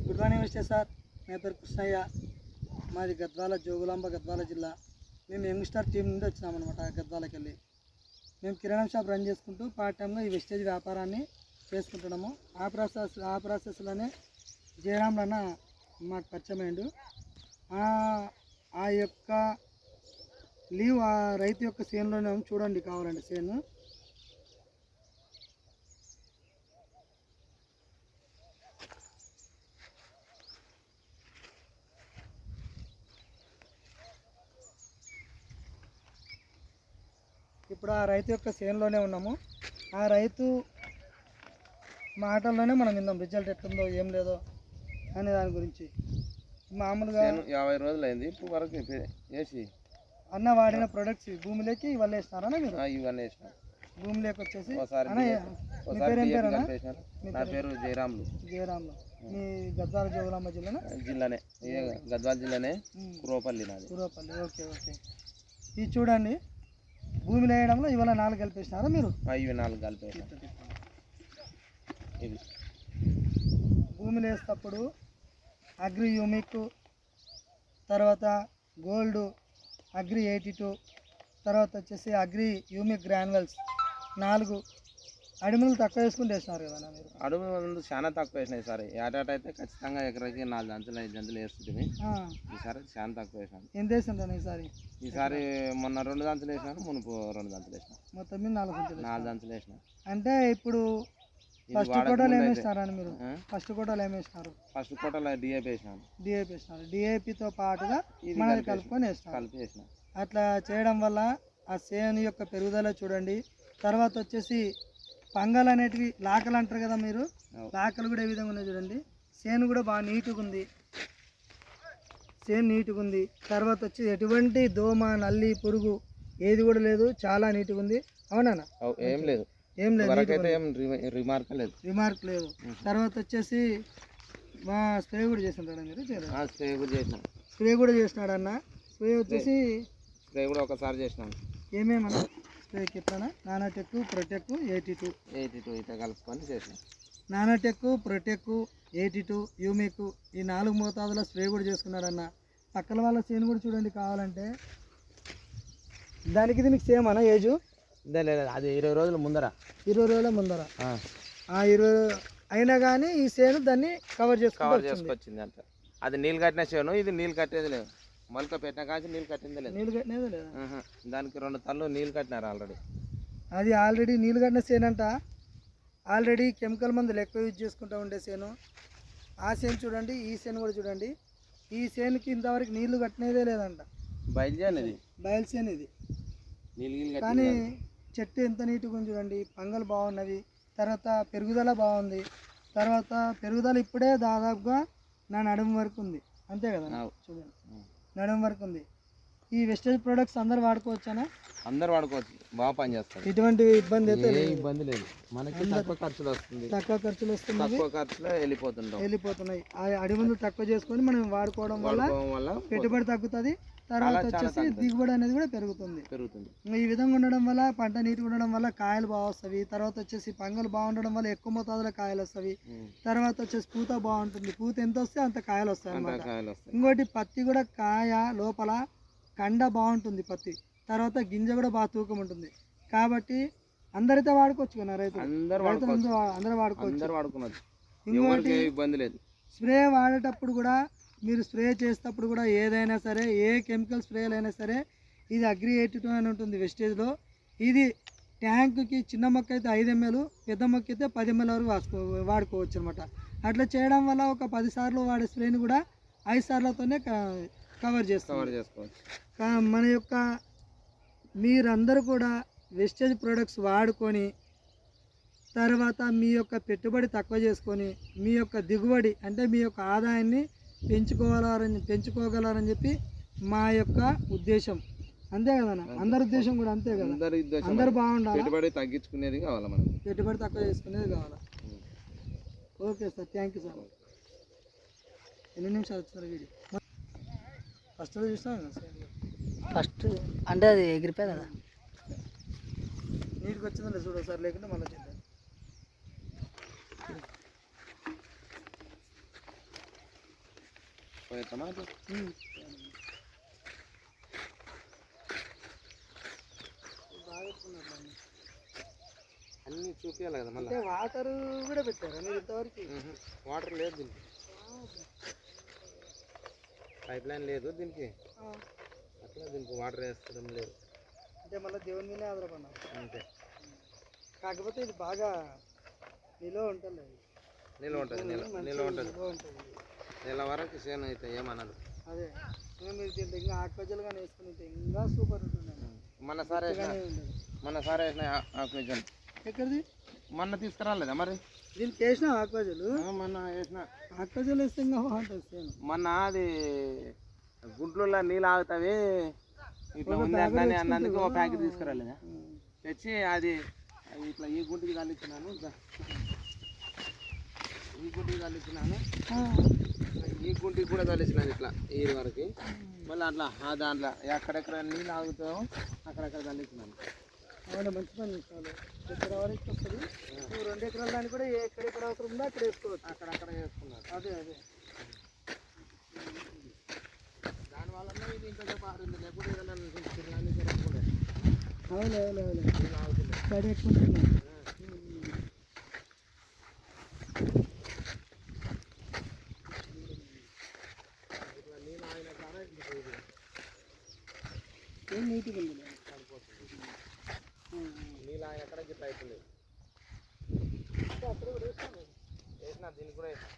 Good morning mister sir. నా పేరు కృష్ణయ్య, మాది గద్వాల, జోగులాంబ గద్వాల జిల్లా. మేము యంగ్స్టార్ టీం నుండి వచ్చినామన్నమాట. గద్వాలకి వెళ్ళి మేము కిరాణా షాప్ రన్ చేసుకుంటూ పార్ట్ టైంగా ఈ వెస్టేజ్ వ్యాపారాన్ని చేసుకుంటున్నాము. ఆ ప్రాసెస్లోనే జయరామ్ అన్న మాకు పరిచయం అయ్యిండు. ఆ యొక్క లీవ్ ఆ రైతు యొక్క చేనులోనే చూడండి, కావాలండి చేను. ఇప్పుడు ఆ రైతు యొక్క చేనులోనే ఉన్నాము. ఆ రైతు మాటల్లోనే మనం విందాం రిజల్ట్ ఎట్లుందో ఏం లేదో అనే దాని గురించి. మామూలుగా 50 రోజులు అయింది ఇప్పుడు వరకు వేసి అన్న వాడిన ప్రొడక్ట్స్ భూమిలోకి ఇవన్నీ వేసినారా మీరు? ఇవన్నీ వేసినాం. భూమిలోకి వచ్చేసి నా పేరు జయరాములు. జయరాములు. మీ గద్వాల జోగులాంబ జిల్లానే గద్వాల జిల్లానే కురవపల్లి నాది. కురవపల్లి. Okay okay. ఇది చూడండి, భూమిలో వేయడంలో ఇవాళ 4 కలిపేసినారా మీరు? ఇవి 4 కలిపేసినాం. ఇది భూమిలో వేసేటప్పుడు అగ్రి యూమిక్, తర్వాత గోల్డ్, అగ్రి 82, తర్వాత వచ్చేసి అగ్రి యూమిక్ గ్రాన్యువల్స్ 4 అడిమిలు తక్కువ వేసుకుంటూ వేసినారు కదా మీరు? అడుగులు చాలా తక్కువ వేసినాయి సార్. ఏటాట అయితే ఖచ్చితంగా ఎకరాకి 4 జంతులు 5 జంతులు వేస్తుంటే ఈసారి చాలా తక్కువ వేసినాను. ఎంత వేసింటాను ఈసారి మొన్న 2 జంతులు వేసినాను, మునుపు 2 జంతులు వేసినాను. మొత్తం మీద 4 జంతులు వేసినాను. అంటే ఇప్పుడు ఫస్ట్ కోటలో ఏమేసినారని మీరు? ఫస్ట్ కోటలో ఏమేసినారు? ఫస్ట్ కోటలో డిఏపి వేసినాను. డిఏపి వేసినారు. డిఏపితో పాటుగా మనది కలుపుకొని వేసినారు. అట్లా చేయడం వల్ల ఆ చేను యొక్క పెరుగుదల చూడండి. తర్వాత వచ్చేసి పంగలు అనేటివి లాకలు అంటారు కదా మీరు, లాకలు కూడా ఏ విధంగా ఉన్నాయి చూడండి. చేను కూడా బాగా నీట్గా ఉంది, చేను నీట్గా ఉంది. తర్వాత వచ్చి ఎటువంటి దోమ, నల్లి, పురుగు ఏది కూడా లేదు, చాలా నీట్గా ఉంది. అవునా? ఏం లేదు, రిమార్క్ లేదు. తర్వాత వచ్చేసి మా స్ప్రే కూడా చేసింటాడు మీరు? స్ప్రే కూడా చేసినాడు అన్న. స్ప్రే వచ్చేసి స్ప్రే కూడా ఒకసారి చేసినాను. ఏమేమన్నా స్ప్రేకి ఎట్లా? నానోటెక్, ప్రొటెక్, 82 ఇట్లా కలుపుకొని చేసినాం. నానోటెక్, ప్రొటెక్, 82, యూమిక్ ఈ 4 మోతాదులో స్ప్రే కూడా చేసుకున్నాడన్న. పక్కన వాళ్ళ చేను కూడా చూడండి కావాలంటే. దానికి ఇది మీకు సేమ్ అన్న ఏజు? అది 20 రోజుల ముందర. 20 రోజుల ముందర. 20 అయినా కానీ ఈ చేను దాన్ని కవర్ చేసుకొచ్చింది అంట. అది నీళ్ళు కట్టిన చేను, ఇది నీళ్ళు కట్టేది లేదు. మొలక పెట్టిన కాసి నీళ్ళు కట్టింది లేదు. నీళ్ళు కట్టినది లేదా? దానికి 2 తల్లు నీళ్ళు కట్టినారు ఆల్రెడీ. అది ఆల్రెడీ నీళ్ళు కట్టిన చేను అంట. ఆల్రెడీ కెమికల్ మందులు ఎక్కువ యూజ్ చేసుకుంటూ ఉండే చేను. ఆ చేను చూడండి, ఈ చేను కూడా చూడండి. ఈ చేనుకి ఇంతవరకు నీళ్లు కట్టినదే లేదంట. బయలుసేను ఇది. కానీ చెట్టు ఎంత నీట్గా ఉంది చూడండి, పంగలు బాగున్నవి. తర్వాత పెరుగుదల బాగుంది. తర్వాత పెరుగుదల ఇప్పుడే దాదాపుగా నా నడుము వరకు ఉంది, అంతే కదా? చూడండి, నడుము వరకు ఉంది. ఈ వెస్టేజ్ ప్రొడక్ట్స్ అందరు వాడుకోవచ్చానా? అందరు వాడుకోవచ్చు, బాగా పని చేస్తారు. ఎటువంటి ఇబ్బంది అయితే ఇబ్బంది లేదు. మనకి తక్కువ ఖర్చులు వస్తుంది, తక్కువ ఖర్చులో వెళ్ళిపోతున్నాయి. ఆ అడిమందు తక్కువ చేసుకొని మనం వాడుకోవడం వల్ల పెట్టుబడి తగ్గుతుంది. తర్వాత వచ్చేసి దిగుబడి అనేది కూడా పెరుగుతుంది. ఈ విధంగా ఉండడం వల్ల పంట నీట్గా ఉండడం వల్ల కాయలు బాగా వస్తాయి. తర్వాత వచ్చేసి పంగలు బాగుండడం వల్ల ఎక్కువ మోతాదులో కాయలు వస్తాయి. తర్వాత వచ్చేసి పూత బాగుంటుంది. పూత ఎంత వస్తే అంత కాయలు వస్తాయి అన్నమాట. ఇంకోటి పత్తి కూడా కాయ లోపల కండ బాగుంటుంది పత్తి. తర్వాత గింజ కూడా బాగా తూకం ఉంటుంది. కాబట్టి అందరైతే వాడుకోవచ్చు కదా, అందరూ వాడుకోవచ్చు. ఇంకోటి స్ప్రే వాడేటప్పుడు కూడా మీరు స్ప్రే చేసేటప్పుడు కూడా ఏదైనా సరే, ఏ కెమికల్ స్ప్రేలు అయినా సరే, ఇది అగ్రి 82 అని ఉంటుంది వెస్టేజ్లో. ఇది ట్యాంకుకి చిన్న మొక్క అయితే 5 ml, పెద్ద మొక్క అయితే 10 ml వరకు వాడుకోవచ్చు అనమాట. అట్లా చేయడం వల్ల ఒక 10 సార్లు వాడే స్ప్రేని కూడా 5 సార్లతోనే కవర్ చేసుకోవచ్చు. మన యొక్క మీరందరూ కూడా వెస్టేజ్ ప్రొడక్ట్స్ వాడుకొని తర్వాత మీ యొక్క పెట్టుబడి తక్కువ చేసుకొని మీ యొక్క దిగుబడి అంటే మీ యొక్క ఆదాయాన్ని పెంచుకోగలరని చెప్పి మా యొక్క ఉద్దేశం. అంతే కదా? అందరి ఉద్దేశం కూడా అంతే కదా, అందరు బాగుండాలి. పెట్టుబడి తగ్గించుకునేది కావాలి, మనకి పెట్టుబడి తక్కువ చేసుకునేది కావాలి. Okay sir, thank you sir. ఎన్ని నిమిషాలు వచ్చినారు వీడియో? ఫస్ట్ చూసినా ఫస్ట్ అంటే అది ఎగిరిపోయి కదా, నీట్గా వచ్చిందంటే చూడ సార్, లేకుంటే మళ్ళీ చూద్దాం. పోయేస్తామా అట్లా? బాగా పెట్టుకున్నారు అన్నీ. అన్నీ చూపించాలి కదా మళ్ళీ. అంటే వాటర్ కూడా పెట్టారా మీరు ఇంతవరకు? వాటర్ లేదు దీనికి, పైప్ లైన్ లేదు దీనికి, అట్లా దీనికి వాటర్ వేస్తడం లేదు. అంటే మళ్ళీ దేవుని మీదే ఆధారపడినారు అంతే. కాకపోతే ఇది బాగా నిల్వ ఉంటుంది. నిల్వ ఉంటుంది, నిల్వ ఉంటుంది. నెల వరకు చేను అయితే ఏమన్నది. అదే మీరు దీంట్లో ఇంకా ఆకుపచ్చలు కానీ వేసుకుని ఇంకా సూపర్ ఉంటుంది. మన సార్ వేసిన ఆకుపచ్చలు ఎక్కడిది మొన్న తీసుకురాలేదా మరి? దీనికి వేసిన ఆకుపచ్చలు మొన్న వేసిన ఆకుపచ్చలు వేస్తే ఇంకా బాగుంటుంది సేను. మొన్న అది గుంట్లలో నీళ్ళు ఆగుతావి ఇట్లా ఉంది అట్లా అన్నందుకు ఒక ప్యాకెట్ తీసుకురాలేదా? తెచ్చి అది ఇట్లా ఈ గుంటికి తల్లిచ్చినాను, ఈ గుంటికి తల్లిచ్చినాను, ఈ గుంటికి కూడా తల్లిచ్చినాను ఇట్లా ఈ వరకు. మళ్ళీ అట్లా దాంట్లో ఎక్కడెక్కడ నీళ్ళు ఆగుతామో అక్కడెక్కడ తల్లిచ్చినాను. అవునా, మంచి పని చేస్తాను. ఎక్కడ వరకు వస్తుంది. నువ్వు 2 ఎకరాల దాన్ని కూడా ఎక్కడెక్కడ అవసరం ఉందో అక్కడ వేసుకోవచ్చు. అక్కడక్కడ వేసుకున్నాను. అదే దానివల్ల ఇది ఇంకా పారింది, లేకపోతే ఏదైనా తిరగాలి జరగకుండా అవును నీళ్ళు ఆగుతుంది. సైడ్ పెట్టుకుంటున్నాను. ఇట్లా నీళ్ళు ఆగిన కాడ ఇట్లా ఏం నీట్గా ఉంది. నీళ్ళు ఆయన ఎక్కడ గిట్ల అవుతుంది. అప్పుడు కూడా వేస్తాను. వేసిన దీనికి కూడా వేసిన.